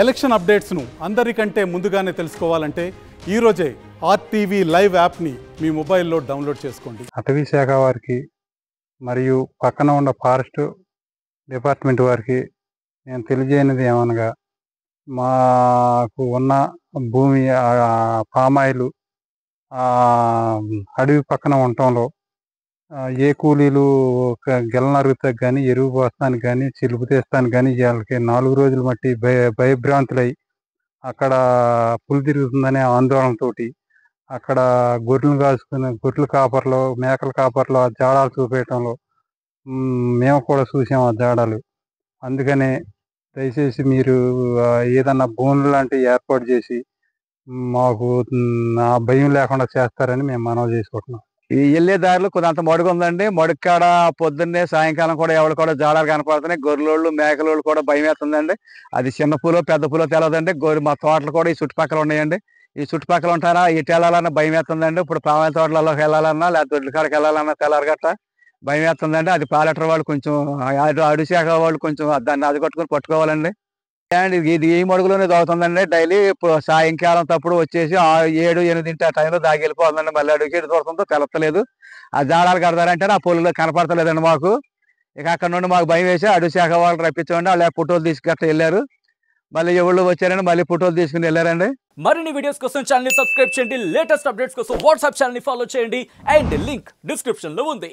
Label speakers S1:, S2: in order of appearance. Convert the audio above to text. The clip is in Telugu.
S1: ఎలక్షన్ అప్డేట్స్ను అందరికంటే ముందుగానే తెలుసుకోవాలంటే ఈరోజే ఆర్టీవీ లైవ్ యాప్ని మీ మొబైల్లో డౌన్లోడ్ చేసుకోండి.
S2: అటవీ శాఖ వారికి మరియు పక్కన ఉన్న ఫారెస్ట్ డిపార్ట్మెంట్ వారికి నేను తెలియజేయనిది ఏమనగా, మాకు ఉన్న భూమి పామాయిలు అడవి పక్కన ఉండటంలో ఏ కూలీలు గెల నరుగుతానికి కానీ, ఎరువు పోస్తానికి కానీ, చిలుపు తీస్తానికి కానీ వాళ్ళకి 4 రోజులు మట్టి భయభ్రాంతులై అక్కడ పులి తిరుగుతుందనే ఆందోళనతోటి అక్కడ గొర్రెలు కాసుకుని గొర్రెల కాపర్లు, మేకల కాపర్లు ఆ జాడాలు చూపేయటంలో మేము కూడా చూసాం ఆ జాడాలు. అందుకనే దయచేసి మీరు ఏదన్నా బోన్లు లాంటివి ఏర్పాటు చేసి మాకు ఆ భయం లేకుండా చేస్తారని మేము మనవి చేసుకుంటున్నాం.
S3: ఈ వెళ్ళే దారిలో కొంత మడుగు ఉందండి. మడుగు కాడ పొద్దున్నే సాయంకాలం కూడా ఎవరు కూడా జాడాలు కనపడుతున్నాయి. గొర్రెలోళ్ళు మేకలోళ్ళు కూడా భయం వేస్తుందండి. అది చిన్న పూలో పెద్ద పూలో తెలియదండి. మా తోటలు కూడా ఈ చుట్టుపక్కల ఉన్నాయండి. ఈ చుట్టుపక్కల ఉంటారా ఇటు వెళ్ళాలన్నా భయం వేస్తుందండి. ఇప్పుడు పామాయిల తోటలలోకి వెళ్ళాలన్నా లేకపోతే దొడ్ల కాడికి వెళ్ళాలన్నా తెల్లారి గట్ట భయం వేస్తుందండి. అది పాలెటర్ వాళ్ళు కొంచెం అడవి శాఖ వాళ్ళు కొంచెం దాన్ని అది పట్టుకోవాలండి. అండ్ ఇది ఈ మడుగులోనే తాగుతుందండి. డైలీ సాయంకాలం తప్పుడు వచ్చేసి 7, 8 ఆ టైంలో దాగి వెళ్ళిపోతుందండి. మళ్ళీ అడుగుకి ఎటు దూరంతో తెలపలేదు. ఆ జాడాలు కడతారంటే ఆ పొలంలో కనపడతలేదండి మాకు. ఇక అక్కడ నుండి మాకు భయం వేసి అడవి శాఖ వాళ్ళు రప్పించండి. వాళ్ళు ఫోటోలు తీసుకెట్ట వెళ్ళారు. మళ్ళీ ఎవరు వచ్చారండి, మళ్ళీ ఫోటోలు తీసుకుని వెళ్ళారండి.
S4: మరిన్ని వీడియోస్ కోసం ఛానల్ ని సబ్స్క్రైబ్ చేయండి. లేటెస్ట్ అప్డేట్స్ కోసం వాట్సాప్ ఛానల్ ని ఫాలో చేయండి. అండ్ లింక్ డిస్క్రిప్షన్ లో ఉంది.